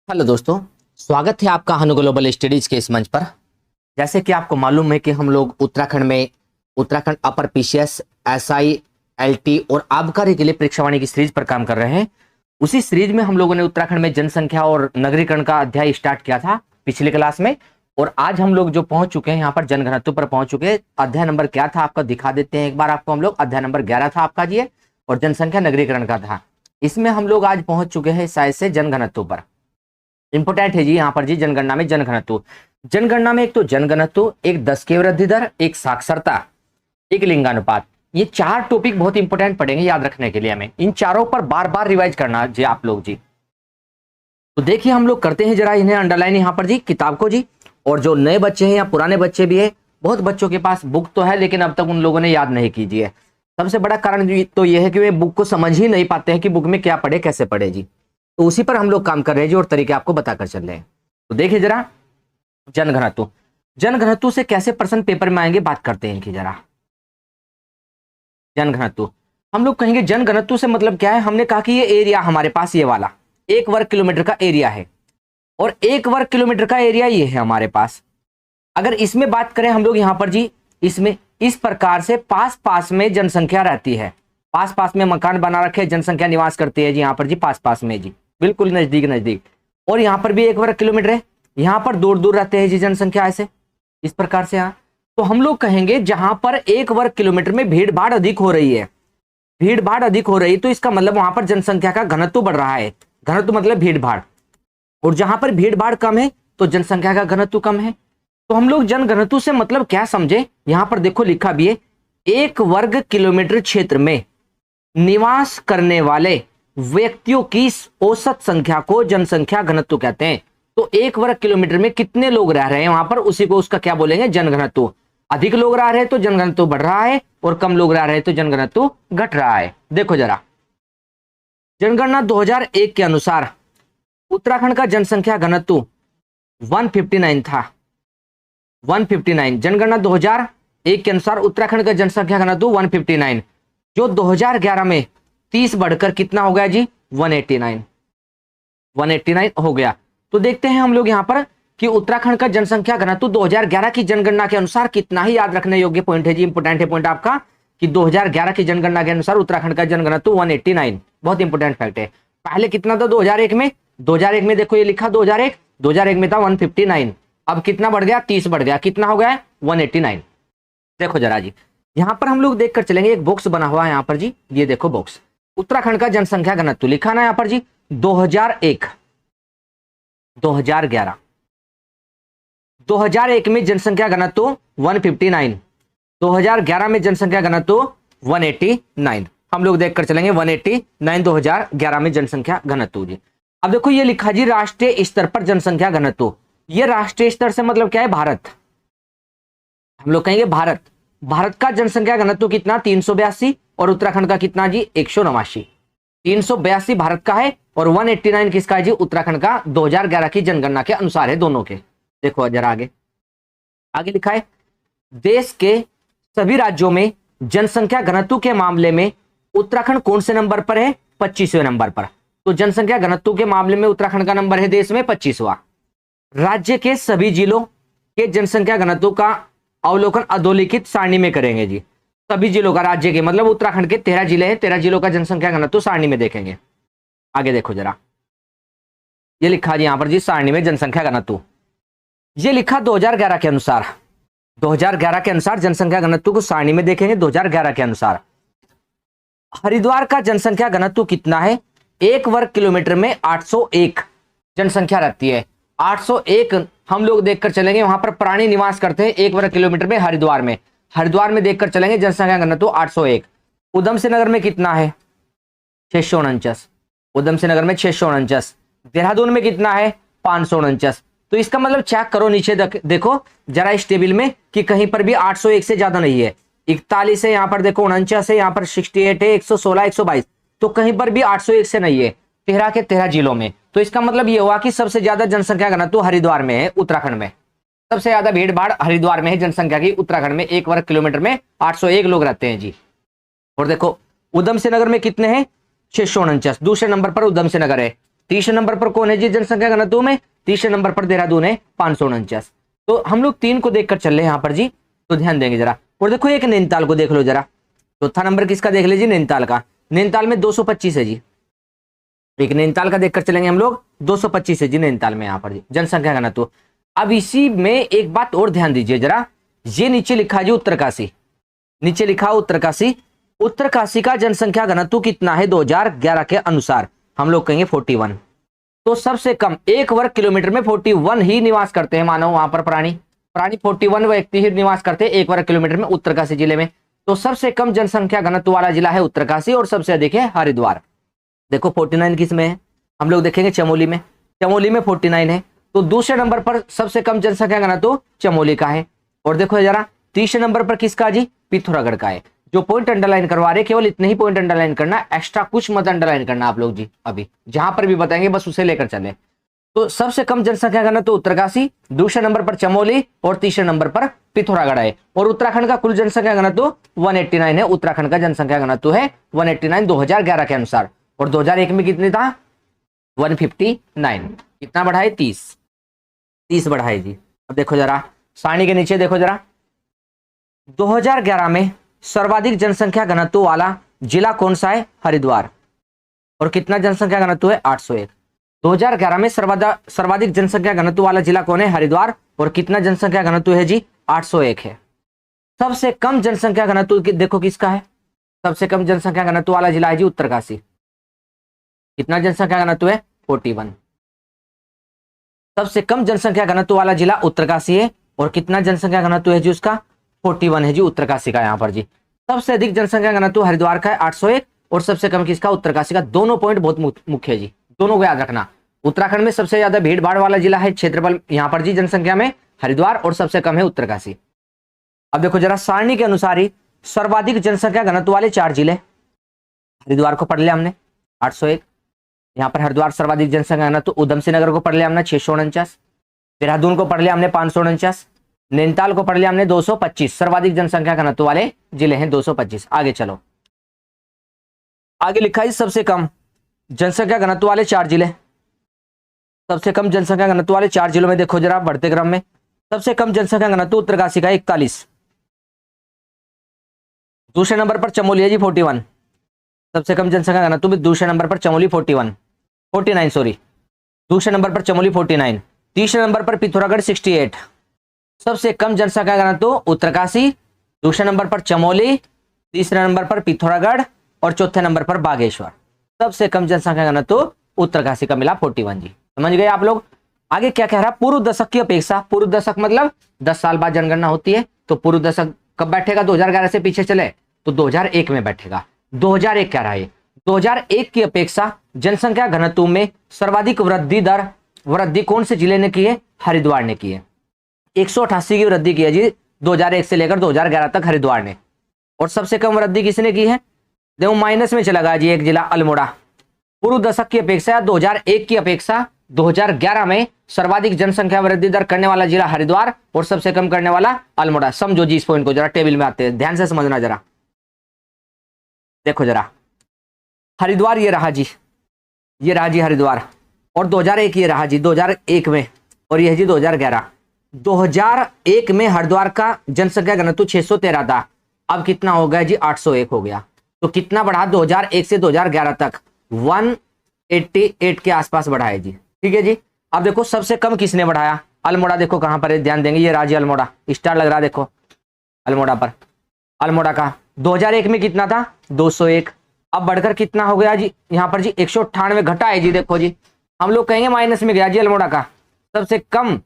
Hello दोस्तों, स्वागत है आपका हनु ग्लोबल स्टडीज के इस मंच पर। जैसे कि आपको मालूम है कि हम लोग उत्तराखंड में Uttarakhand upper PCS, SI, LT और आबकारी के लिए परीक्षावाणी की सीरीज पर काम कर रहे हैं। उसी सीरीज में हम लोगों ने उत्तराखंड में जनसंख्या और नगरीकरण का अध्याय स्टार्ट किया था पिछली क्लास में, और आज हम लोग जो पहुंच चुके हैं यहाँ पर जनघनत्व पर पहुंच चुके हैं। अध्याय नंबर क्या था आपका दिखा देते हैं एक बार आपको हम लोग। अध्याय नंबर 11 था आपका जी, और जनसंख्या नगरीकरण का था। इसमें हम लोग आज पहुंच चुके हैं शायद से जनघनत्व पर। इंपोर्टेंट है जी यहाँ पर जी जनगणना में जनघनत्व। जनगणना में एक तो जनघनत्व, एक 10 की वृद्धि दर, एक साक्षरता, एक लिंगानुपात, ये 4 टॉपिक बहुत इंपोर्टेंट पड़ेंगे याद रखने के लिए। हमें इन चारों पर बार बार रिवाइज करना जी आप लोग जी। तो देखिए हम लोग करते हैं जरा इन्हें अंडरलाइन यहाँ पर जी किताब को जी। और जो नए बच्चे हैं या पुराने बच्चे भी है, बहुत बच्चों के पास बुक तो है लेकिन अब तक उन लोगों ने याद नहीं कीजिए। सबसे बड़ा कारण तो यह है कि वे बुक को समझ ही नहीं पाते हैं कि बुक में क्या पढ़े कैसे पढ़े जी। तो उसी पर हम लोग काम कर रहे हैं जी और तरीके आपको बताकर चल रहे हैं। तो देखिए जरा जनघनत्व। जनघनत्व से कैसे प्रश्न पेपर में आएंगे बात करते हैं कि जरा जनघनत्व। हम लोग कहेंगे जनघनत्व से मतलब क्या है। हमने कहा कि ये एरिया हमारे पास ये वाला 1 वर्ग किलोमीटर का एरिया है, और 1 वर्ग किलोमीटर का एरिया ये है हमारे पास। अगर इसमें बात करें हम लोग यहाँ पर जी, इसमें इस प्रकार से पास पास में जनसंख्या रहती है, पास पास में मकान बना रखे जनसंख्या निवास करती है जी यहाँ पर जी, पास पास में जी, बिल्कुल नजदीक नजदीक। और यहाँ पर भी 1 वर्ग किलोमीटर है, यहाँ पर दूर दूर रहते हैं जी जनसंख्या ऐसे इस प्रकार से। यहाँ तो हम लोग कहेंगे जहां पर 1 वर्ग किलोमीटर में भीड़ भाड़ अधिक हो रही है, भीड़ भाड़ अधिक हो रही है, तो इसका मतलब वहां पर जनसंख्या का घनत्व बढ़ रहा है। घनत्व मतलब भीड़ भाड़, और जहां पर भीड़ भाड़ कम है तो जनसंख्या का घनत्व कम है। तो हम लोग जनघनत्व से मतलब क्या समझे, यहां पर देखो लिखा भी है 1 वर्ग किलोमीटर क्षेत्र में निवास करने वाले व्यक्तियों की औसत संख्या को जनसंख्या घनत्व कहते हैं। तो 1 वर्ग किलोमीटर में कितने लोग रह रहे हैं वहां पर, उसी को उसका क्या बोलेंगे जनघनत्व। अधिक लोग रह रहे हैं तो जनघनत्व बढ़ रहा है, और कम लोग रह रहे हैं तो जनघनत्व घट रहा है। देखो जरा जनगणना 2001 के अनुसार उत्तराखंड का जनसंख्या घनत्व 159 था। 159 जनगणना 2001 के अनुसार उत्तराखंड का जनसंख्या घनत्व 159, जो 2011 में 30 बढ़कर कितना हो गया जी 189 हो गया। तो देखते हैं हम लोग यहाँ पर कि उत्तराखंड का जनसंख्या घनत्व 2011 की जनगणना के अनुसार कितना ही याद रखने योग्य पॉइंट है जी, इंपोर्टेंट है पॉइंट आपका कि 2011 की जनगणना के अनुसार उत्तराखंड का जनघनत्व 189, बहुत इंपोर्टेंट फैक्ट है। पहले कितना था 2001 में, 2001 में देखो ये लिखा 2001 में था 159, अब कितना बढ़ गया 30 बढ़ गया, कितना हो गया 189। देखो जरा जी यहां पर हम लोग देखकर चलेंगे, एक बॉक्स बना हुआ है यहाँ पर जी, ये देखो बॉक्स उत्तराखंड का जनसंख्या घनत्व लिखा ना यहाँ पर जी 2001, 2011, 2001 में जनसंख्या घनत्व 159, 2011 में जनसंख्या घनत्व 189। हम लोग देखकर चलेंगे 189 2011 में जनसंख्या घनत्व जी। अब देखो ये लिखा जी राष्ट्रीय स्तर पर जनसंख्या घनत्व। ये राष्ट्रीय स्तर से मतलब क्या है भारत, हम लोग कहेंगे भारत। भारत का जनसंख्या घनत्व कितना 382, और उत्तराखंड का कितना जी 189। 382 भारत का है और 189 किसका है जी उत्तराखंड का, 2011 की जनगणना के अनुसार है दोनों के। देखो जरा आगे आगे लिखा है देश के सभी राज्यों में जनसंख्या घनत्व के मामले में उत्तराखंड कौन से नंबर पर है, 25वें नंबर पर। तो जनसंख्या घनत्व के मामले में उत्तराखंड का नंबर है देश में 25वां। राज्य के सभी जिलों के जनसंख्या घनत्व का अवलोकन अधोलिखित सारणी में करेंगे जी। सभी जिलों का, राज्य के मतलब उत्तराखंड के 13 जिले हैं, 13 जिलों का जनसंख्या घनत्व सारणी में देखेंगे। आगे देखो जरा ये लिखा जी यहां पर जी सारणी में जनसंख्या घनत्व, ये लिखा 2011 के अनुसार, 2011 के अनुसार जनसंख्या घनत्व को सारणी में देखेंगे। 2011 के अनुसार हरिद्वार का जनसंख्या घनत्व कितना है, 1 वर्ग किलोमीटर में 801 जनसंख्या रहती है। 801 हम लोग देखकर चलेंगे, वहां पर प्राणी निवास करते हैं 1 वर्ग किलोमीटर में हरिद्वार में। हरिद्वार में देखकर चलेंगे जनसंख्या घनत्व 801। उधम सिंह नगर में कितना है 649, उधम सिंह नगर में 649। देहरादून में कितना है 549। तो इसका मतलब चेक करो नीचे देखो जरा इस टेबल में कि कहीं पर भी 801 से ज्यादा नहीं है। 41 है यहाँ पर, देखो 49 है यहाँ पर, 68 है, 116, 122, तो कहीं पर भी 801 से नहीं है 13 के 13 जिलों में। तो इसका मतलब ये हुआ कि सबसे ज्यादा जनसंख्या घनत्व हरिद्वार में है, उत्तराखंड में सबसे ज्यादा भीड़ भाड़ हरिद्वार में है जनसंख्या की। उत्तराखंड में 1 वर्ग किलोमीटर में 801 लोग रहते हैं जी। और देखो उधम सिंह नगर में कितने हैं 649, दूसरे नंबर पर उधम सिंह नगर है। तीसरे नंबर पर कौन है जी जनसंख्या घनत्व में? तीसरे नंबर पर देहरादून है 549। तो हम लोग 3 को देखकर चल रहे हैं यहाँ पर जी, तो ध्यान देंगे जरा। और देखो एक नैनीताल को देख लो जरा, चौथा नंबर किसका देख लीजिए? नैनीताल का। नैनीताल में 225 है जी, एक नैनीताल का देखकर चलेंगे हम लोग, 225 है जी नैनीताल में यहाँ पर जी जनसंख्या घनत्व। अब इसी में एक बात और ध्यान दीजिए जरा, ये नीचे लिखा है जी उत्तरकाशी, नीचे लिखा उत्तरकाशी। उत्तरकाशी का जनसंख्या घनत्व कितना है 2011 के अनुसार? हम लोग कहेंगे 41। तो सबसे कम 1 वर्ग किलोमीटर में 41 ही निवास करते हैं मानव, वहां पर प्राणी 41 व्यक्ति ही निवास करते हैं 1 वर्ग किलोमीटर में उत्तरकाशी जिले में। तो सबसे कम जनसंख्या घनत्व वाला जिला है उत्तरकाशी और सबसे अधिक है हरिद्वार। देखो 49 किस में है? हम लोग देखेंगे चमोली में, चमोली में 49 है। तो दूसरे नंबर पर सबसे कम जनसंख्या घनत्व चमोली का है। और देखो जरा तीसरे नंबर पर किसका जी? पिथौरागढ़ का है। जो पॉइंट अंडरलाइन करवा रहे केवल इतने ही पॉइंट अंडरलाइन करना, एक्स्ट्रा कुछ मत अंडरलाइन करना आप लोग जी, अभी जहां पर भी बताएंगे बस उसे लेकर चले। तो सबसे कम जनसंख्या घनत्व उत्तरकाशी, दूसरे नंबर पर चमोली और तीसरे नंबर पर पिथौरागढ़ है। और उत्तराखंड का कुल जनसंख्या घनत्व 189 है, उत्तराखंड का जनसंख्या घनत्व है 189 2011 के अनुसार। और 2001 में कितने था? 159। कितना बढ़ा है? 30 बढ़ा है जी। अब देखो जरा सारणी के नीचे देखो जरा, 2011 में सर्वाधिक जनसंख्या घनत्व वाला जिला कौन सा है? हरिद्वार। और कितना जनसंख्या घनत्व है? 801। 2011 में सर्वाधिक जनसंख्या घनत्व वाला जिला कौन है? हरिद्वार। और कितना जनसंख्या घनत्व है जी? 801 है। सबसे कम जनसंख्या घनत्व देखो किसका है? सबसे कम जनसंख्या घनत्व वाला जिला है जी उत्तरकाशी। कितना जनसंख्या घनत्व है? 41। सबसे कम जनसंख्या घनत्व वाला जिला उत्तरकाशी है। और कितना जनसंख्या घनत्व है जी उसका? 41 है जी उत्तरकाशी का यहाँ पर जी। सबसे अधिक जनसंख्या घनत्व हरिद्वार का है 801 और सबसे कम किसका? उत्तरकाशी का। दोनों पॉइंट बहुत मुख्य है जी, दोनों को याद रखना। उत्तराखंड में सबसे ज्यादा भीड़ भाड़ वाला जिला है क्षेत्रफल यहाँ पर जी जनसंख्या में हरिद्वार और सबसे कम है उत्तरकाशी। अब देखो जरा सारणी के अनुसार ही सर्वाधिक जनसंख्या घनत्व वाले 4 जिले, हरिद्वार को पढ़ लिया हमने 801, यहाँ पर हरिद्वार सर्वाधिक जनसंख्या घनत्व। उधम सिंह नगर को पढ़ लिया हमने 649, देहरादून को पढ़ लिया हमने 549, नैनीताल को पढ़ लिया हमने 225। सर्वाधिक जनसंख्या घनत्व वाले जिले हैं 225। आगे चलो, आगे लिखा है सबसे कम जनसंख्या घनत्व वाले 4 जिले। सबसे कम जनसंख्या घनत्व वाले 4 जिलों में देखो जरा बढ़ते क्रम में, सबसे कम जनसंख्या घनत्व उत्तरकाशी का 41, दूसरे नंबर पर चमोली है जी 41। सबसे कम जनसंख्या घनत्व में दूसरे नंबर पर चमोली 49 सॉरी, दूसरे नंबर पर चमोली 49, तीसरे नंबर पर पिथौरागढ़ 68। सबसे कम जनसंख्या घनत्व उत्तरकाशी, दूसरे नंबर पर चमोली, तीसरे नंबर पर पिथौरागढ़ और चौथे नंबर पर बागेश्वर। सबसे कम जनसंख्या घनत्व उत्तरकाशी का मिला 41 जी। समझ गए आप लोग? आगे क्या कह रहा है? पूर्व दशक की अपेक्षा, पूर्व दशक मतलब 10 साल बाद जनगणना होती है, तो पूर्व दशक कब बैठेगा? 2011 से पीछे चले तो 2001 में बैठेगा। 2001 कह रहा है, 2001 की अपेक्षा जनसंख्या घनत्व में सर्वाधिक वृद्धि कौन से जिले ने की है? हरिद्वार ने की है। 188 की वृद्धि की है जी 2001 से लेकर 2011 तक हरिद्वार ने। और सबसे कम वृद्धि किसने की है? देखो माइनस में चला गया जी एक जिला अल्मोड़ा। पूर्व दशक की अपेक्षा 2001 की अपेक्षा 2011 में सर्वाधिक जनसंख्या वृद्धि दर करने वाला जिला हरिद्वार और सबसे कम करने वाला अल्मोड़ा। समझो जी इस पॉइंट को, जरा टेबल में आते हैं, ध्यान से समझना जरा। देखो जरा हरिद्वार ये रहा जी, ये रहा जी हरिद्वार। और 2001 ये रहा जी 2001 में, और यह जी 2011। 2001 में हरिद्वार का जनसंख्या घनत्व 613 था, अब कितना हो गया जी? 801 हो गया। तो कितना बढ़ा? 2001 से 2011 तक 188 के आसपास बढ़ा है जी। ठीक है जी। अब देखो सबसे कम किसने बढ़ाया? अल्मोड़ा। देखो कहां पर है, ध्यान देंगे, ये राज्य अल्मोड़ा, स्टार लग रहा देखो अल्मोड़ा पर। अल्मोड़ा का 2001 में कितना था? 201। अब बढ़कर कितना हो गया जी यहाँ पर जी? 198 घटा है जी। देखो जी हम लोग कहेंगे माइनस में गया जी अल्मोड़ा का। सबसे कम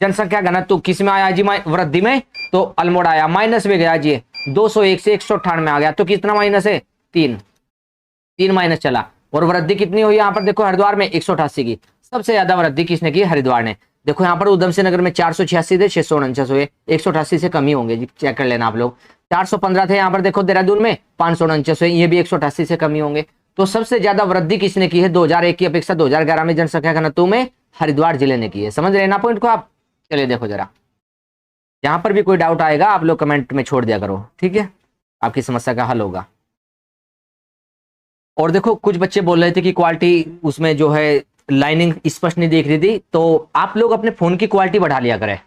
जनसंख्या घनत्व किस में आया जी? वृद्धि में, तो अल्मोड़ा आया। माइनस में गया जी 201 से 198 में आ गया, तो कितना माइनस है? 3 माइनस चला। और वृद्धि कितनी हुई यहाँ पर? देखो हरिद्वार में 188 की। सबसे ज्यादा वृद्धि किसने की? हरिद्वार ने। देखो यहाँ पर उधम सिंह नगर में 486 थे, 649 हुए, 188 से कम ही होंगे जी, चेक कर लेना आप लोग। 415 थे यहाँ पर, देखो देहरादून में 549 हुए, ये भी 188 से कम ही होंगे। तो सबसे ज्यादा वृद्धि किसने की है 2001 की अपेक्षा 2011 में जनसंख्या घनत्व में? हरिद्वार जिले ने की है। समझ रहे ना पॉइंट को आप? चलिए देखो जरा, यहाँ पर भी कोई डाउट आएगा आप लोग कमेंट में छोड़ दिया करो, ठीक है, आपकी समस्या का हल होगा। और देखो कुछ बच्चे बोल रहे थे कि क्वालिटी उसमें जो है लाइनिंग स्पष्ट नहीं दिख रही थी, तो आप लोग अपने फोन की क्वालिटी बढ़ा लिया करें।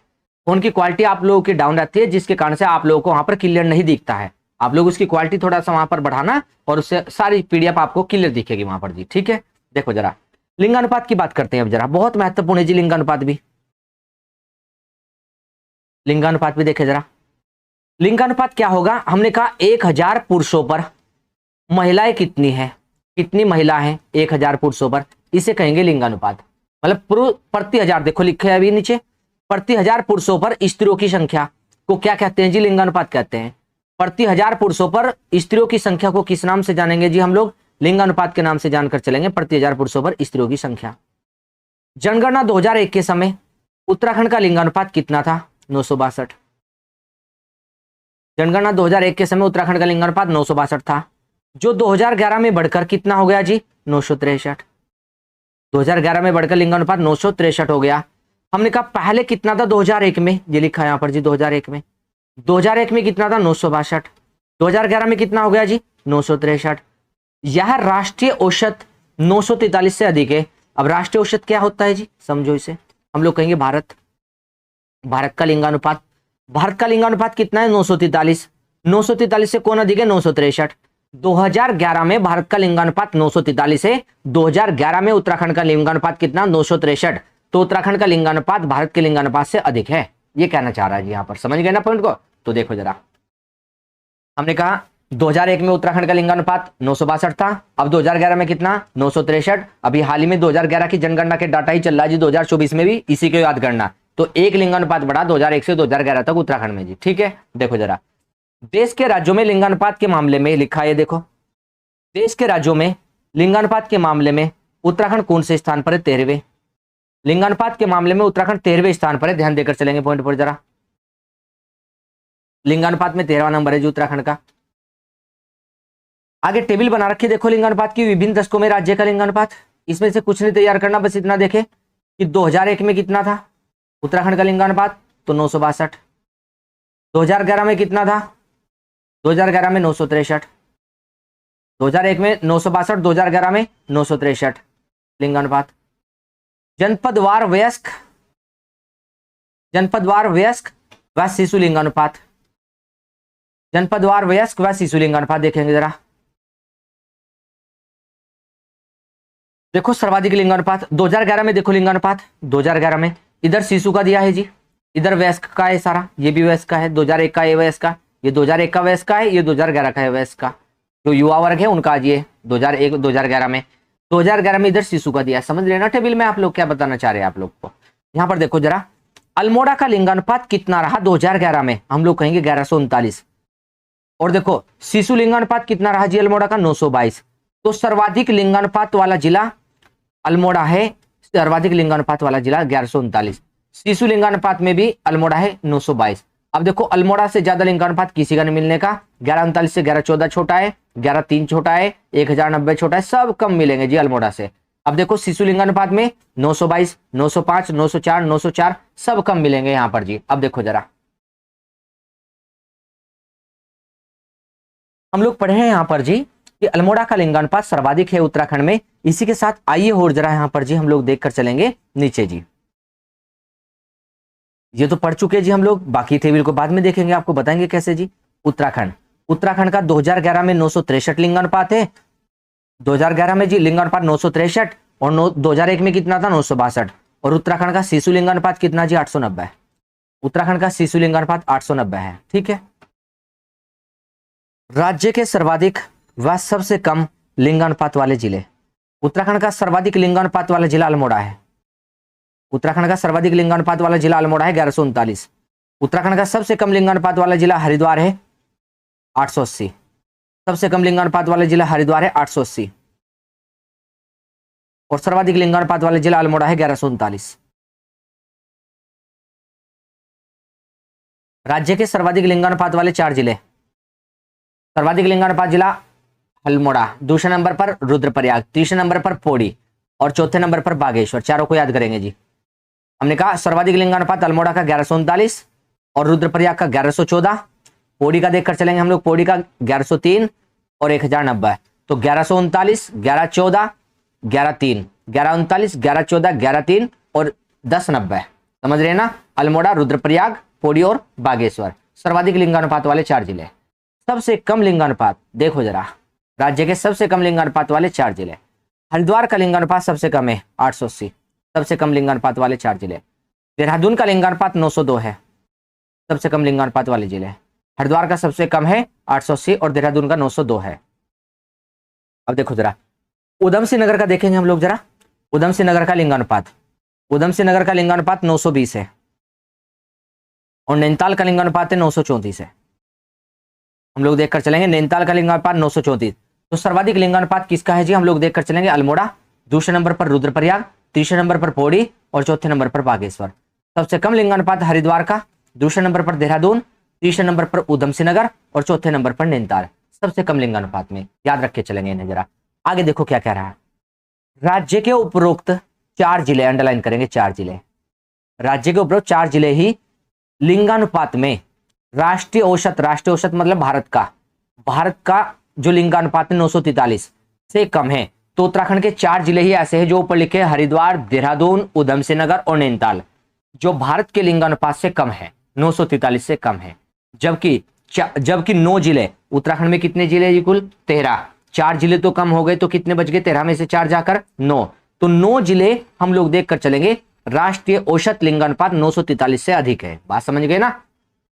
फोन की क्वालिटी आप लोगों की डाउन रहती है, जिसके कारण से आप लोगों को वहां पर क्लियर नहीं दिखता है। आप लोग उसकी क्वालिटी थोड़ा सा वहां पर बढ़ाना, और उससे सारी पीडीएफ आपको क्लियर दिखेगी वहां पर जी। ठीक है, देखो जरा लिंगानुपात की बात करते हैं अब जरा, बहुत महत्वपूर्ण है जी लिंगानुपात भी। लिंगानुपात भी देखे जरा, लिंगानुपात क्या होगा। हमने कहा 1000 पुरुषों पर महिलाएं कितनी है, कितनी महिला है 1000 पुरुषों पर, इसे कहेंगे लिंगानुपात। मतलब प्रति हजार, देखो लिखे है अभी नीचे, प्रति 1000 पुरुषों पर स्त्रियों की संख्या को क्या कहते हैं जी, लिंगानुपात कहते हैं। प्रति 1000 पुरुषों पर स्त्रियों की संख्या को किस नाम से जानेंगे जी हम लोग, लिंगानुपात के नाम से जानकर चलेंगे। प्रति 1000 पुरुषों पर स्त्रियों की संख्या। जनगणना 2001 के समय उत्तराखंड का लिंगानुपात कितना था, 962। जनगणना 2001 के समय उत्तराखंड का लिंगानुपात 962 था, जो 2011 में बढ़कर कितना हो गया जी, 963। 2011 में बढ़कर लिंगानुपात 963 हो गया। हमने कहा पहले कितना था 2001 में, ये लिखा है यहाँ पर जी 2001 में। 2001 में कितना था 962, 2011 में कितना हो गया जी 963। यह राष्ट्रीय औसत 943 से अधिक है। अब राष्ट्रीय औसत क्या होता है जी, समझो इसे, हम लोग कहेंगे भारत, भारत का लिंगानुपात। भारत का लिंगानुपात कितना है 943, 943 से कौन अधिक है 963। 2011 में भारत का लिंगानुपात 943 है, 2011 में उत्तराखंड का लिंगानुपात कितना 963, तो उत्तराखंड का लिंगानुपात भारत के लिंगानुपात से अधिक है, ये कहना चाह रहा है जी यहाँ पर। समझ गए ना पॉइंट को। तो देखो जरा, हमने कहा 2001 में उत्तराखंड का लिंगानुपात 962 था, अब 2011 में कितना 963। अभी हाल ही में 2011 की जनगणना के डाटा ही चल रहा है जी, 2024 में भी इसी को याद करना। तो एक लिंगानुपात बढ़ा 2001 से 2011 तक उत्तराखंड में जी। ठीक है, देखो जरा देश के राज्यों में लिंगानुपात के मामले में लिखा है, देखो देश के राज्यों में लिंगानुपात के मामले में उत्तराखंड कौन से स्थान पर है, 13वें। लिंगानुपात के मामले में उत्तराखंड 13वें स्थान पर है, ध्यान देकर चलेंगे पॉइंट पर जरा। लिंगानुपात में 13वां नंबर है जी उत्तराखंड का। आगे टेबल बना रखी देखो लिंगानुपात की, विभिन्न दशकों में राज्य का लिंगानुपात। इसमें से कुछ नहीं तैयार करना, बस इतना देखे कि 2001 में कितना था उत्तराखंड का लिंगानुपात, तो 962। 2011 में कितना था, 2011 में 963। 2001 में 962, 2011 में 963 लिंगानुपात। जनपदवार वयस्क, जनपदवार वयस्क व शिशु लिंगानुपात, जनपदवार वयस्क व शिशु लिंगानुपात देखेंगे जरा। देखो सर्वाधिक लिंगानुपात 2011 में, देखो लिंगानुपात 2011 में इधर शिशु का दिया है जी, इधर वयस्क का है सारा, ये भी वयस्क का है। 2001 का ये वयस्क का, ये 2001 का वयस्क का है, ये 2011 का है वयस्क का। जो युवा वर्ग है उनका आज ये 2001 2011 में, 2011 में इधर शिशु का दिया। समझ लेना टेबल में आप लोग क्या बताना चाह रहे हैं आप लोग को। यहाँ पर देखो जरा, अल्मोड़ा का लिंगानुपात कितना रहा 2011 में, हम लोग कहेंगे 1139। और देखो शिशु लिंगानुपात कितना रहा जी अल्मोड़ा का, 922। तो सर्वाधिक लिंगानुपात वाला जिला अल्मोड़ा है, सर्वाधिक लिंगानुपात वाला जिला 1139। शिशु लिंगानुपात में भी अल्मोड़ा है 922। अब देखो अल्मोड़ा से ज्यादा लिंगानुपात किसी का नहीं मिलने का, 1139 से 1114 छोटा है, 1103 छोटा है, 1090 छोटा है, सब कम मिलेंगे जी अल्मोड़ा से। अब देखो शिशु लिंगानुपात में 922, 905, 904, 904 सब कम मिलेंगे यहाँ पर जी। अब देखो जरा, हम लोग पढ़े हैं यहाँ पर जी कि अल्मोड़ा का लिंगानुपात सर्वाधिक है उत्तराखंड में। इसी के साथ आइए और जरा यहाँ पर जी हम लोग देखकर चलेंगे नीचे जी। ये तो पढ़ चुके जी हम लोग, बाकी टेबल को बाद में देखेंगे, आपको बताएंगे कैसे जी। उत्तराखंड, उत्तराखंड का 2011 में 963 लिंगानुपात है। 2011 में जी लिंगानुपात 963, और 2001 में कितना था 962। और उत्तराखंड का शिशु लिंगानुपात कितना जी 890 है। उत्तराखंड का शिशु लिंगानुपात 890 है। ठीक है, राज्य के सर्वाधिक व सबसे कम लिंगानुपात वाले जिले, उत्तराखंड का सर्वाधिक लिंगानुपात वाला जिला अल्मोड़ा है। उत्तराखंड का सर्वाधिक लिंगानुपात वाला जिला अल्मोड़ा है 1139। उत्तराखंड का सबसे कम लिंगानुपात वाला जिला हरिद्वार है 880। सबसे कम लिंगानुपात वाला जिला हरिद्वार है 880, और सर्वाधिक लिंगानुपात वाला जिला अल्मोड़ा है 1139। राज्य के सर्वाधिक लिंगानुपात वाले 4 जिले, सर्वाधिक लिंगानुपात जिला अल्मोड़ा, दूसरे नंबर पर रुद्रप्रयाग, तीसरे नंबर पर पौड़ी, और चौथे नंबर पर बागेश्वर। चारों को याद करेंगे जी। हमने कहा सर्वाधिक लिंगानुपात अल्मोड़ा का 1139, और रुद्रप्रयाग का 1114, पौड़ी का देखकर चलेंगे हम लोग, पौड़ी का 1103 और 1090। तो 1139, 1114, 1103 1139, 1114, 1103 और 1090, समझ रहे हैं ना। अल्मोड़ा, रुद्रप्रयाग, पौड़ी और बागेश्वर सर्वाधिक लिंगानुपात वाले 4 जिले। सबसे कम लिंगानुपात देखो जरा, राज्य के सबसे कम लिंगानुपात वाले 4 जिले। हरिद्वार का लिंगानुपात सबसे कम है 880, सबसे कम लिंगानुपात वाले 4 जिले। देहरादून का लिंगानुपात 902 है, सबसे कम लिंगानुपात वाले जिले। हरिद्वार का सबसे कम है 880 और देहरादून का 902 है। अब देखो जरा उधम सिंह नगर का देखेंगे हम लोग जरा। उधम सिंह नगर का लिंगानुपात, उधम सिंह नगर का लिंगानुपात 920 है और नैनीताल का लिंगानुपात है 934 है। हम लोग देखकर चलेंगे, नैनीताल का लिंगानुपात 934। तो सर्वाधिक लिंगानुपात किसका है जी, हम लोग देखकर चलेंगे अल्मोड़ा, दूसरे नंबर पर रुद्रप्रयाग, तीसरे नंबर पर पौड़ी और चौथे नंबर पर बागेश्वर। सबसे कम लिंगानुपात हरिद्वार का, दूसरे नंबर पर देहरादून, तीसरे नंबर पर उधम सिंह नगर और चौथे नंबर पर नैनीताल। सबसे कम लिंगानुपात में, याद रख के चलेंगे इन्हें जरा। आगे देखो क्या कह रहा है, राज्य के उपरोक्त 4 जिले, अंडरलाइन करेंगे 4 जिले, राज्य के उपरोक्त 4 जिले ही लिंगानुपात में राष्ट्रीय औसत, राष्ट्रीय औसत मतलब भारत का जो लिंगानुपात है 943 से कम है। तो उत्तराखंड के 4 जिले ही ऐसे हैं जो ऊपर लिखे हरिद्वार, देहरादून, उधम सिंह नगर और नैनीताल, जो भारत के लिंगानुपात से कम है, 943 से कम है। जबकि 9 जिले, उत्तराखंड में कितने जिले जी कुल 13, 4 जिले तो कम हो गए, तो कितने बच गए, 13 में से 4 जाकर 9, तो 9 जिले हम लोग देख कर चलेंगे राष्ट्रीय औसत लिंगानुपात 943 से अधिक है। बात समझ गए ना।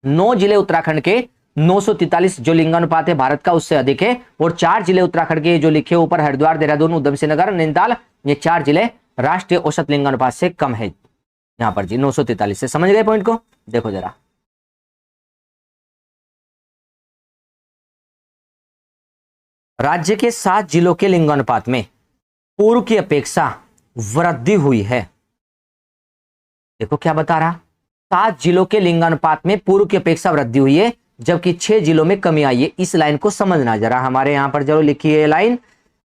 9 जिले उत्तराखंड के 943 जो लिंगानुपात है भारत का उससे अधिक है, और 4 जिले उत्तराखंड के जो लिखे ऊपर हरिद्वार, देहरादून, उधम सिंह नगर, नैनीताल, ये 4 जिले राष्ट्रीय औसत लिंगानुपात से कम है यहां पर जी 943 से। समझ गए पॉइंट को। देखो जरा राज्य के 7 जिलों के लिंगानुपात में पूर्व की अपेक्षा वृद्धि हुई है। देखो क्या बता रहा, 7 जिलों के लिंगानुपात में पूर्व की अपेक्षा वृद्धि हुई है, जबकि 6 जिलों में कमी आई है। इस लाइन को समझना जरा, हमारे यहां पर जरूर लिखी है लाइन,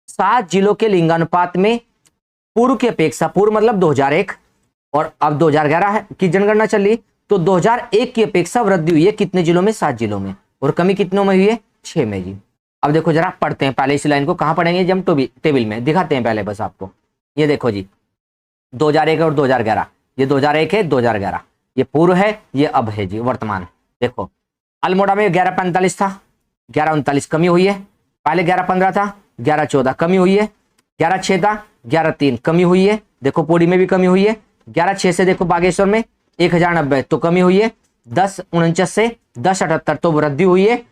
7 जिलों के लिंगानुपात में पूर्व की अपेक्षा, पूर्व मतलब 2001 और अब 2011 की जनगणना चल रही, तो 2001 की अपेक्षा वृद्धि हुई है कितने जिलों में, 7 जिलों में, और कमी कितनों में हुई है, 6 में जी। अब देखो जरा पढ़ते हैं पहले इस लाइन को, कहां पढ़ेंगे जब टेबल में दिखाते हैं पहले बस आपको। ये देखो जी 2001 और 2011, ये 2001 है, 2011 ये पूर्व है, ये अब है जी वर्तमान। देखो अल्मोड़ा में 1145 था, 1139 कमी हुई है, पहले 1115 था, 1114 कमी हुई है, 1106 था, 1103 कमी हुई है, देखो पौड़ी में भी कमी हुई है, 1106 से देखो बागेश्वर में 1090 तो कमी हुई है, 1049 से 1078 तो वृद्धि हुई है,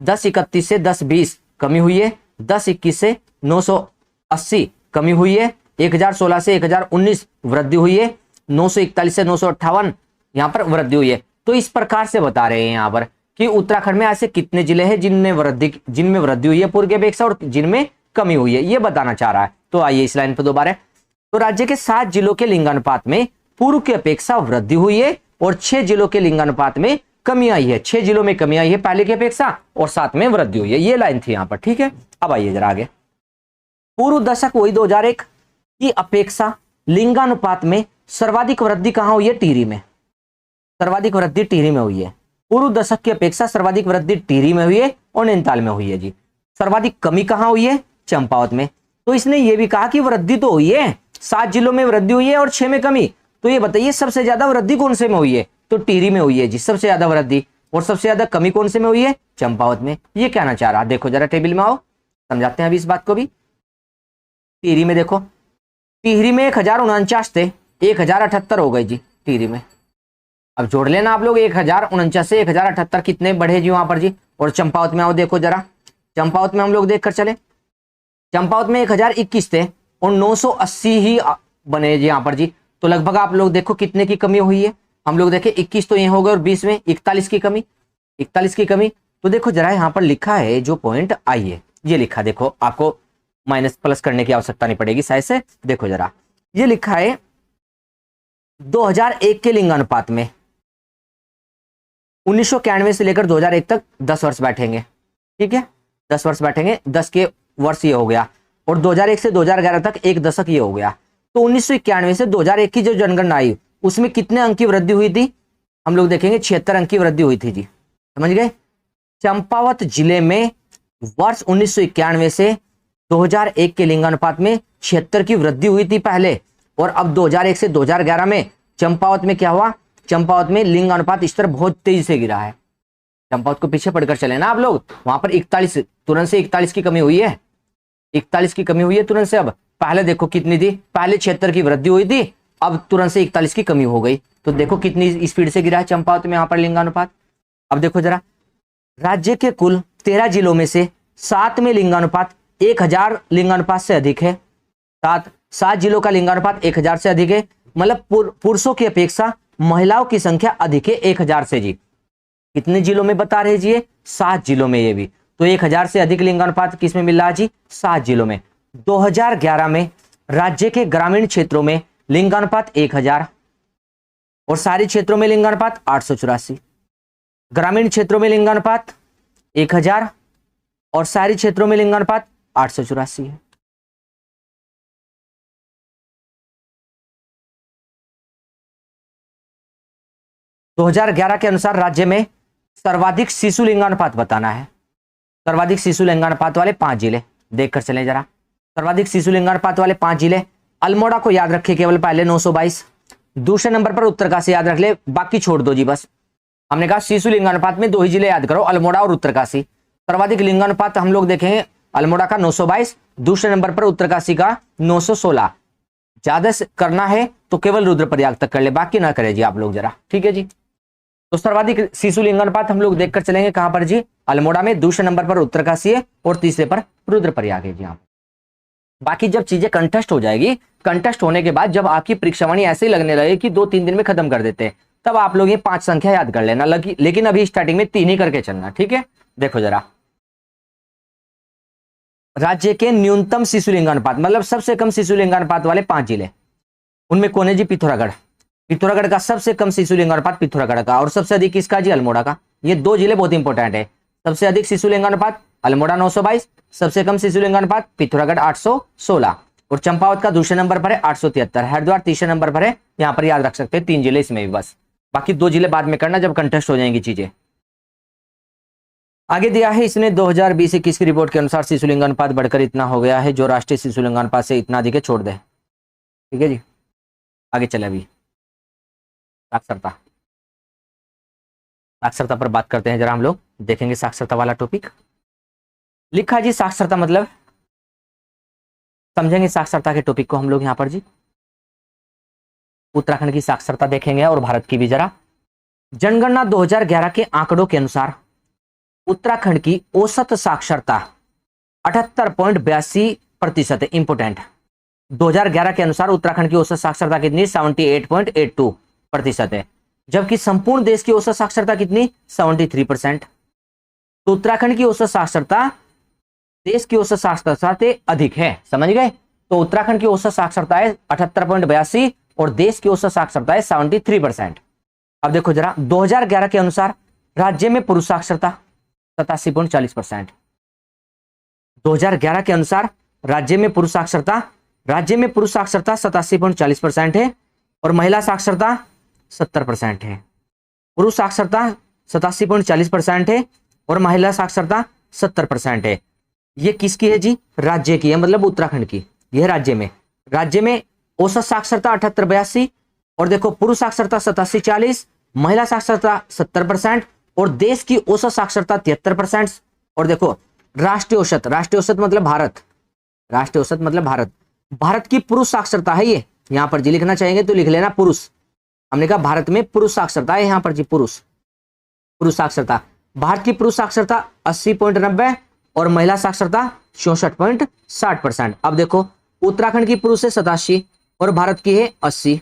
1031 से 1020 कमी हुई है, 1021 से 980 कमी हुई है, 1016 से 1019 वृद्धि हुई है, 941 से 958 यहाँ पर वृद्धि हुई है। तो इस प्रकार से बता रहे हैं यहाँ पर कि उत्तराखंड में ऐसे कितने जिले हैं जिनमें वृद्धि हुई है पूर्व की अपेक्षा और जिनमें कमी हुई है, ये बताना चाह रहा है। तो आइए इस लाइन पर दोबारा, तो राज्य के 7 जिलों के लिंगानुपात में पूर्व की अपेक्षा वृद्धि हुई है और 6 जिलों के लिंगानुपात में कमी आई है, 6 जिलों में कमी आई है पहले की अपेक्षा और 7 में वृद्धि हुई है। ये लाइन थी यहाँ पर, ठीक है। अब आइए जरा आगे, पूर्व दशक वही 2001 की अपेक्षा लिंगानुपात में सर्वाधिक वृद्धि कहां हुई है, टिहरी में। सर्वाधिक वृद्धि टिहरी में हुई है। पूर्व दशक की अपेक्षा सर्वाधिक वृद्धि टिहरी में हुई है और नैनीताल में हुई है जी। सर्वाधिक कमी कहां हुई है, चंपावत में। तो इसने ये भी कहा कि वृद्धि तो हुई है, 7 जिलों में वृद्धि हुई है और 6 में कमी। तो ये बताइए सबसे ज्यादा वृद्धि कौन से में हुई है, तो टिहरी में हुई है जी सबसे ज्यादा वृद्धि, और सबसे ज्यादा कमी कौन से में हुई है, चंपावत में। ये कहना चाह रहा, देखो जरा टेबल में आओ समझाते हैं अभी इस बात को भी। टिहरी में देखो, टिहरी में 1049 थे, 1078 हो गए जी टिहरी में। अब जोड़ लेना आप लोग, 1049 से 1078 कितने बढ़े जी वहां पर जी। और चंपावत में आओ देखो जरा, चंपावत में हम लोग देख कर चले, चंपावत में 1021 थे और 980 ही बने जी यहाँ पर जी। तो लगभग आप लोग देखो कितने की कमी हुई है, हम लोग देखें 21 तो ये हो गए और 20 में 41 की कमी, 41 की कमी। तो देखो जरा यहाँ पर लिखा है जो पॉइंट आई है, ये लिखा देखो, आपको माइनस प्लस करने की आवश्यकता नहीं पड़ेगी शायद से। देखो जरा ये लिखा है 2001 के लिंगानुपात में 1991 से लेकर 2001 तक 10 वर्ष बैठेंगे, ठीक है 10 वर्ष बैठेंगे, 10 के वर्ष ये हो गया, और 2001 से 2011 तक एक दशक ये हो गया। तो 1991 से 2001 की जो जनगणना आई उसमें कितने अंक की वृद्धि हुई थी, हम लोग देखेंगे 76 अंक की वृद्धि हुई थी जी, समझ गए। चंपावत जिले में वर्ष 1991 से 2001 के लिंगानुपात में 76 की वृद्धि हुई थी पहले, और अब 2001 से 2011 में चंपावत में क्या हुआ, चंपावत में लिंगानुपात स्तर बहुत तेजी से गिरा है। चंपावत को पीछे पढ़कर चले ना आप लोग, वहां पर 41 तुरंत से 41 की कमी हुई है, 41 की कमी हुई है तुरंत से। अब पहले देखो कितनी थी, पहले 76 की वृद्धि हुई थी, अब तुरंत से 41 की कमी हो गई। तो देखो कितनी स्पीड से गिरा है चंपावत में यहाँ पर लिंगानुपात। अब देखो जरा, राज्य के कुल 13 जिलों में से 7 में लिंगानुपात 1000 लिंगानुपात से अधिक है। 7 जिलों का लिंगानुपात 1000 से अधिक है, मतलब पुरुषों की अपेक्षा महिलाओं की संख्या अधिक है 1000 से जी। कितने जिलों में बता रहे जी, 7 जिलों में ये भी। तो 1000 से अधिक लिंगानुपात किस में मिल रहा है जी, 7 जिलों में। 2011 में राज्य के ग्रामीण क्षेत्रों में लिंगानुपात 1000 और शहरी क्षेत्रों में लिंगानुपात 884। ग्रामीण क्षेत्रों में लिंगानुपात 1000 और शहरी क्षेत्रों में लिंगानुपात 884 है। दो 2011 के अनुसार राज्य में सर्वाधिक शिशु लिंगानुपात बताना है। सर्वाधिक शिशु लिंगानुपात वाले 5 जिले देखकर चलें जरा। सर्वाधिक शिशु लिंगानुपात वाले 5 जिले, अल्मोड़ा को याद रखिए केवल पहले 922, दूसरे नंबर पर उत्तरकाशी याद रख ले, बाकी छोड़ दो जी बस। हमने कहा शिशु लिंगानुपात में 2 ही जिले याद करो, अल्मोड़ा और उत्तरकाशी। सर्वाधिक लिंगानुपात हम लोग देखेंगे अल्मोड़ा का 922, दूसरे नंबर पर उत्तरकाशी का 916। ज्यादा करना है तो केवल रुद्रप्रयाग तक कर ले, बाकी ना करे जी आप लोग जरा, ठीक है जी। तो सर्वाधिक शिशु लिंगानुपात हम लोग देखकर चलेंगे कहां पर जी, अल्मोड़ा में, दूसरे नंबर पर उत्तरकाशी है और तीसरे पर रुद्रप्रयाग है जी। यहाँ बाकी जब चीजें कंटेस्ट हो जाएगी, कंटेस्ट होने के बाद जब आपकी परीक्षावाणी ऐसे ही लगने लगे कि 2-3 दिन में खत्म कर देते हैं, तब आप लोग ये 5 संख्या याद कर लेना, लेकिन अभी स्टार्टिंग में 3 ही करके चलना, ठीक है। देखो जरा, राज्य के न्यूनतम शिशु लिंगानुपात, मतलब सबसे कम शिशु लिंगानुपात वाले 5 जिले, उनमें कौन है जी, पिथौरागढ़। पिथौरागढ़ का सबसे कम शिशु लिंगानुपात पिथौरागढ़ का, और सबसे अधिक किसका जी, अल्मोड़ा का। ये 2 जिले बहुत इंपॉर्टेंट है। सबसे अधिक शिशु लिंगानुपात अल्मोड़ा 922, सबसे कम शिशु लिंगानुपात पिथौरागढ़ 816, और चंपावत का दूसरे नंबर पर है 873, हरिद्वार तीसरे नंबर पर है। यहाँ पर याद रख सकते हैं 3 जिले इसमें भी बस, बाकी 2 जिले बाद में करना जब कंटेस्ट हो जाएंगी चीजें। आगे दिया है इसने 2020-21 की रिपोर्ट के अनुसार शिशु लिंगानुपात बढ़कर इतना हो गया है, जो राष्ट्रीय शिशु लिंगानुपात से इतना अधिक है छोड़ दे, ठीक है जी। आगे चले, अभी साक्षरता, साक्षरता पर बात करते हैं जरा हम लोग, देखेंगे साक्षरता वाला टॉपिक। लिखा जी साक्षरता मतलब, समझेंगे साक्षरता के टॉपिक को हम लोग यहाँ पर जी। उत्तराखंड की साक्षरता देखेंगे और भारत की भी जरा। जनगणना 2011 के आंकड़ों के अनुसार उत्तराखंड की औसत साक्षरता 78.82% है। इंपोर्टेंट, 2011 के अनुसार उत्तराखंड की औसत साक्षरता कितनी, 78.82% है, जबकि संपूर्ण देश की औसत साक्षरता कितनी, 73%। तो उत्तराखंड की औसत साक्षरता देश की औसत साक्षरता से अधिक है, समझ गए। तो उत्तराखंड की औसत साक्षरता है 78.82 और देश की औसत साक्षरता है 73%। अब देखो जरा, 2011 के अनुसार राज्य में पुरुष साक्षरता 87.40%। 2011 के अनुसार राज्य में पुरुष साक्षरता 87.40% है और महिला साक्षरता 70% है। पुरुष साक्षरता 87.40% है और महिला साक्षरता 70% है। ये किसकी है जी, राज्य की है, मतलब उत्तराखंड की। यह राज्य में औसत साक्षरता 78-82 और देखो पुरुष साक्षरता 87-40, महिला साक्षरता 70% और देश की औसत साक्षरता 73%। और देखो राष्ट्रीय औसत मतलब भारत, राष्ट्रीय औसत मतलब भारत की पुरुष साक्षरता है ये, यहां पर जी लिखना चाहेंगे तो लिख लेना पुरुष। हमने कहा भारत में पुरुष साक्षरता है, यहां पर जी पुरुष साक्षरता। भारत की पुरुष साक्षरता 80.90 और महिला साक्षरता 64.60%। अब देखो उत्तराखंड की पुरुष है 87 और भारत की है 80,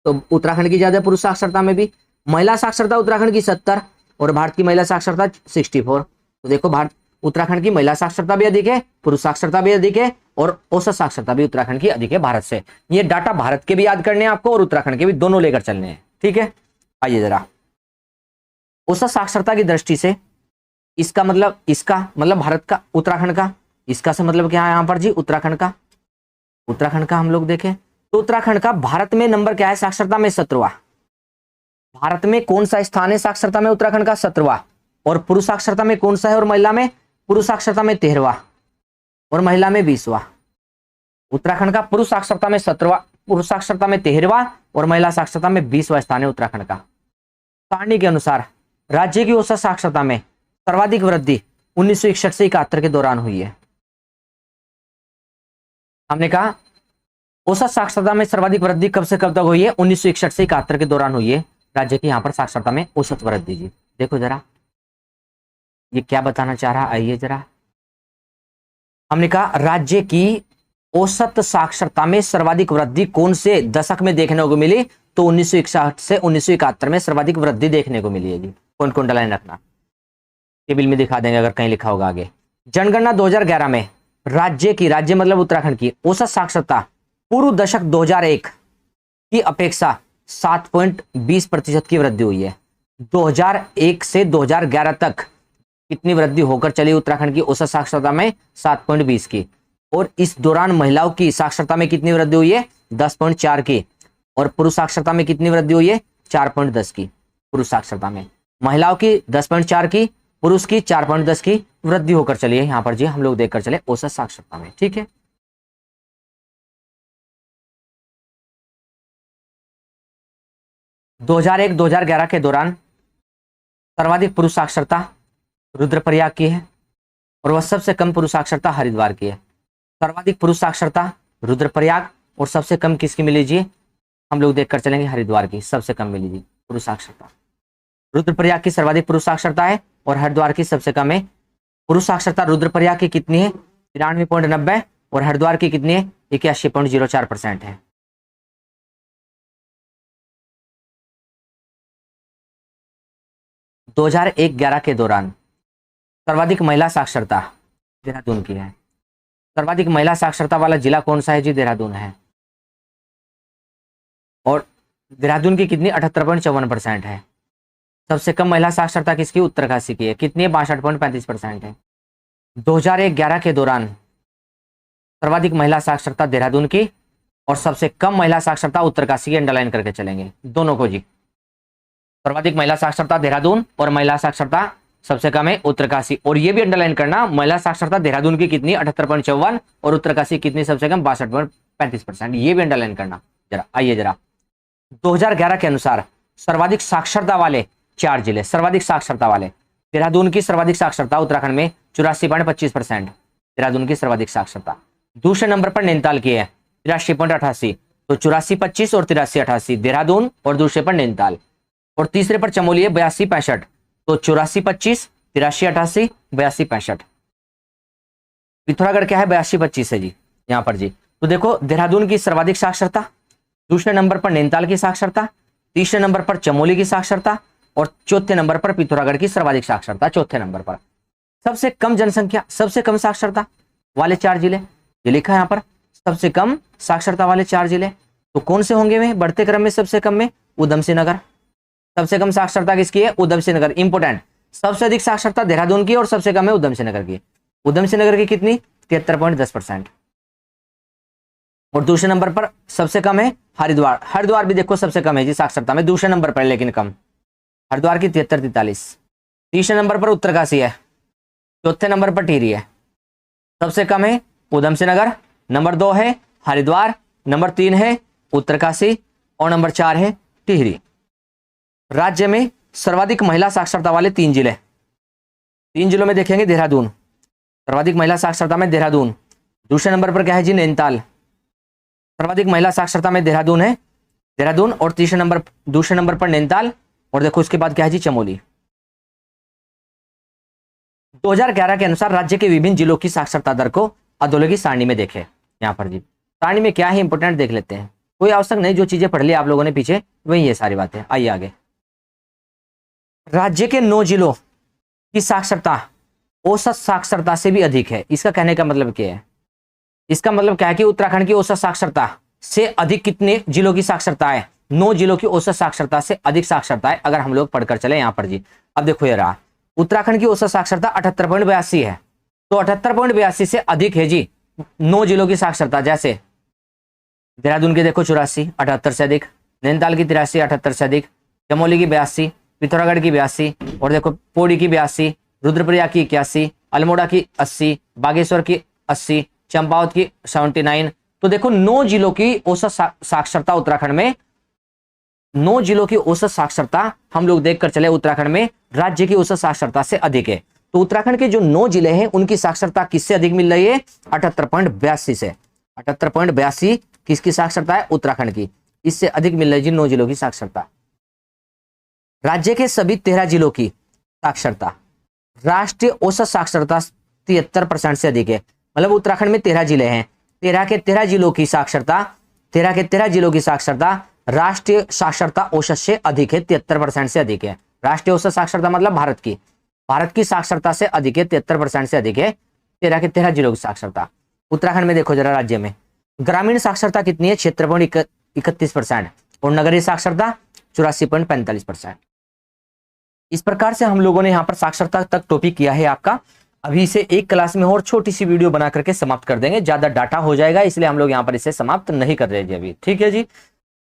तो उत्तराखंड की ज्यादा पुरुष साक्षरता में भी। महिला साक्षरता उत्तराखंड की 70 और भारत की महिला साक्षरता 64। तो देखो उत्तराखंड की महिला साक्षरता भी अधिक है, पुरुष साक्षरता भी अधिक है और औसत साक्षरता भी उत्तराखंड की अधिक है भारत से। ये डाटा भारत के भी याद करने हैं आपको और उत्तराखंड के भी, दोनों लेकर चलने हैं, ठीक है। आइए जरा, औसत साक्षरता की दृष्टि से इसका मतलब भारत का, उत्तराखंड का, इसका से मतलब क्या है यहाँ पर जी, उत्तराखंड का हम लोग देखें तो उत्तराखंड का भारत में नंबर क्या है साक्षरता में, 17वां। भारत में कौन सा स्थान है साक्षरता में, उत्तराखंड का 17वां। और पुरुष साक्षरता में कौन सा है और महिला में, पुरुष साक्षरता में 13वां। और महिला में 20वां। उत्तराखंड का पुरुष साक्षरता में 17वां, पुरुष साक्षरता में 13वां और महिला साक्षरता में 20वां स्थान है उत्तराखंड का। सारणी के अनुसार राज्य की औसत साक्षरता में सर्वाधिक वृद्धि 1961 से 71 के दौरान हुई है। हमने कहा औसत साक्षरता में सर्वाधिक वृद्धि कब से कब तक हुई है? 1961 से 71 के दौरान हुई है राज्य की यहाँ पर साक्षरता में औसत वृद्धि जी। देखो जरा ये क्या बताना चाह रहा, आइए जरा। हमने कहा राज्य की औसत साक्षरता में सर्वाधिक वृद्धि कौन से दशक में देखने को मिली? तो 1961 से 1971 में सर्वाधिक वृद्धि देखने को मिली है जी। कौन कौन लाइन रखना, टेबल में दिखा देंगे अगर कहीं लिखा होगा आगे। जनगणना 2011 में राज्य की, राज्य मतलब उत्तराखंड की औसत साक्षरता पूर्व दशक 2001 की अपेक्षा 7.20% की वृद्धि हुई है। 2001 से 2011 तक कितनी वृद्धि होकर चली उत्तराखंड की औसत साक्षरता में? 7.20 की। और इस दौरान महिलाओं की साक्षरता में कितनी वृद्धि हुई है? 10.4 की। और पुरुष साक्षरता में कितनी वृद्धि हुई है? 4.10 की। पुरुष साक्षरता में महिलाओं की 10.4 की, पुरुष की 4.10 की वृद्धि होकर चली है यहां पर जी, हम लोग देखकर चले औसत साक्षरता में। ठीक है, 2001-2011 के दौरान सर्वाधिक पुरुष साक्षरता रुद्रप्रयाग की है और वह सबसे कम पुरुष साक्षरता हरिद्वार की है। सर्वाधिक पुरुष साक्षरता रुद्रप्रयाग और सबसे कम किसकी मिली जी? हम लोग देखकर चलेंगे हरिद्वार की सबसे कम मिली जी पुरुष साक्षरता। रुद्रप्रयाग की सर्वाधिक पुरुष साक्षरता है और हरिद्वार की सबसे कम है। पुरुष साक्षरता रुद्रप्रयाग की कितनी है? 93.90 और हरिद्वार की कितनी है? 81.04% है। दो 2001-11 के दौरान सर्वाधिक महिला साक्षरता देहरादून की है। सर्वाधिक महिला साक्षरता वाला जिला कौन सा है जी? देहरादून है। और देहरादून की कितनी? 78.54% है। सबसे कम महिला साक्षरता किसकी? उत्तरकाशी की है। कितनी है? 62.35% है। 2001-11 के दौरान सर्वाधिक महिला साक्षरता देहरादून की और सबसे कम महिला साक्षरता उत्तरकाशी की, अंडरलाइन करके चलेंगे दोनों को जी। सर्वाधिक महिला साक्षरता देहरादून और महिला साक्षरता सबसे कम है उत्तरकाशी। और ये भी अंडरलाइन करना, महिला साक्षरता देहरादून की कितनी? 78.54 और उत्तरकाशी कितनी सबसे कम? 62.35%। ये भी अंडरलाइन करना जरा। आइए जरा 2011 के अनुसार सर्वाधिक साक्षरता वाले 4 जिले, सर्वाधिक साक्षरता वाले देहरादून की सर्वाधिक साक्षरता उत्तराखंड में 84.25%, देहरादून की सर्वाधिक साक्षरता। दूसरे नंबर पर नैनीताल की है 83.88, तो 84.25 और 83.88 देहरादून और दूसरे पर नैनीताल। और तीसरे पर चमोली है 82.65, तो 84.25, 83.88, 82.65। पिथौरागढ़ क्या है? 82.25 है जी यहाँ पर जी। तो देखो देहरादून की सर्वाधिक साक्षरता, दूसरे नंबर पर नैनीताल की साक्षरता, तीसरे नंबर पर चमोली की साक्षरता और चौथे नंबर पर पिथौरागढ़ की सर्वाधिक साक्षरता। चौथे नंबर पर सबसे कम जनसंख्या, सबसे कम साक्षरता वाले 4 जिले, ये लिखा है यहाँ पर सबसे कम साक्षरता वाले 4 जिले। तो कौन से होंगे वे बढ़ते क्रम में? सबसे कम में उधम सिंह नगर। सबसे कम साक्षरता किसकी है? उधम सिंह नगर। इंपोर्टेंट, सबसे अधिक साक्षरता देहरादून की और सबसे कम है उधम सिंह नगर की। उधम सिंह नगर की कितनी? 73.10%। और दूसरे नंबर पर सबसे कम है हरिद्वार। हरिद्वार भी देखो सबसे कम है जी साक्षरता में, दूसरे नंबर पर लेकिन कम, हरिद्वार की 73-43। तीसरे नंबर पर उत्तरकाशी है, चौथे नंबर पर टिहरी है। सबसे कम है उधम सिंह नगर, नंबर 2 है हरिद्वार, नंबर 3 है उत्तरकाशी और नंबर 4 है टिहरी। राज्य में सर्वाधिक महिला साक्षरता वाले 3 जिले, 3 जिलों में देखेंगे देहरादून, सर्वाधिक महिला साक्षरता में देहरादून। दूसरे नंबर पर क्या है जी? नैनीताल। सर्वाधिक महिला साक्षरता में देहरादून है, देहरादून और दूसरे नंबर पर नैनीताल। और देखो उसके बाद क्या है जी? चमोली। 2011 के अनुसार राज्य के विभिन्न जिलों की साक्षरता दर को अधोलोकी सारणी में देखें। यहाँ पर जी सारणी में क्या है इंपोर्टेंट देख लेते हैं, कोई आवश्यक नहीं, जो चीजें पढ़ ली आप लोगों ने पीछे वही ये सारी बातें। आइए आगे। राज्य के 9 जिलों की साक्षरता औसत साक्षरता से भी अधिक है। इसका कहने का मतलब क्या है? इसका मतलब क्या है कि उत्तराखंड की औसत साक्षरता से अधिक कितने जिलों की साक्षरता है? 9 जिलों की औसत साक्षरता से अधिक साक्षरता है, अगर हम लोग पढ़कर चले यहाँ पर जी। अब देखो ये रहा, उत्तराखंड की औसत साक्षरता 78.82 है, तो 78.82 से अधिक है जी 9 जिलों की साक्षरता। जैसे देहरादून की देखो 84, 78 से अधिक, नैनीताल की 83, 78 से अधिक, चमोली की 82, पिथौरागढ़ की 82 और देखो पौड़ी की 82, रुद्रप्रयाग की 81, अल्मोड़ा की 80, बागेश्वर की 80, चंपावत की 79। तो देखो 9 जिलों की औसत साक्षरता उत्तराखंड में, 9 जिलों की औसत साक्षरता हम लोग देखकर चले उत्तराखंड में राज्य की औसत साक्षरता से अधिक है। तो उत्तराखंड के जो 9 जिले हैं उनकी साक्षरता किससे अधिक मिल रही है? 78.82 से। 78.82 किसकी साक्षरता है? उत्तराखंड की। इससे अधिक मिल रही है जी 9 जिलों की साक्षरता। राज्य के सभी 13 जिलों की साक्षरता, राष्ट्रीय औसत साक्षरता 73% से अधिक है। मतलब उत्तराखंड में 13 जिले हैं, 13 के 13 जिलों की साक्षरता, 13 के 13 जिलों की साक्षरता राष्ट्रीय साक्षरता औसत से अधिक है, 73% से अधिक है। राष्ट्रीय औसत साक्षरता मतलब भारत की साक्षरता से अधिक है, 73% से अधिक है 13 के 13 जिलों की साक्षरता। उत्तराखंड में देखो जरा राज्य में ग्रामीण साक्षरता कितनी है? 76.31% और नगरीय साक्षरता 84.45%। इस प्रकार से हम लोगों ने यहाँ पर साक्षरता तक टॉपिक किया है आपका। अभी इसे एक क्लास में और छोटी सी वीडियो बना करके समाप्त कर देंगे, ज्यादा डाटा हो जाएगा इसलिए हम लोग यहाँ पर इसे समाप्त नहीं कर रहे हैं अभी, ठीक है जी।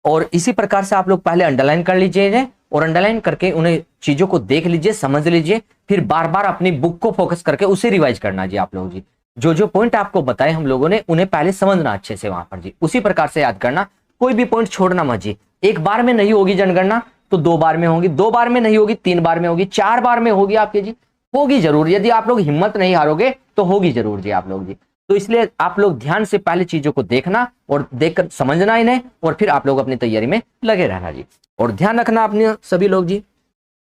और इसी प्रकार से आप लोग पहले अंडरलाइन कर लीजिए और अंडरलाइन करके उन्हें चीजों को देख लीजिए, समझ लीजिए, फिर बार बार अपनी बुक को फोकस करके उसे रिवाइज करना जी आप लोग जी। जो जो पॉइंट आपको बताए हम लोगों ने उन्हें पहले समझना अच्छे से वहां पर जी, उसी प्रकार से याद करना, कोई भी पॉइंट छोड़ना मत जी। एक बार में नहीं होगी जनगणना तो 2 बार में होगी, 2 बार में नहीं होगी 3 बार में होगी, 4 बार में होगी आपके जी, होगी जरूर। यदि आप लोग हिम्मत नहीं हारोगे तो होगी जरूर जी आप लोग जी। तो इसलिए आप लोग ध्यान से पहले चीजों को देखना और देखकर समझना इन्हें और फिर आप लोग अपनी तैयारी में लगे रहना जी। और ध्यान रखना अपने सभी लोग जी,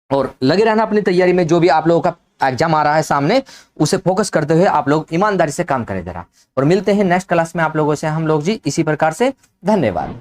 और लगे रहना अपनी तैयारी में। जो भी आप लोगों का एग्जाम आ रहा है सामने उसे फोकस करते हुए आप लोग ईमानदारी से काम करें जरा। और मिलते हैं नेक्स्ट क्लास में आप लोगों से हम लोग जी इसी प्रकार से। धन्यवाद।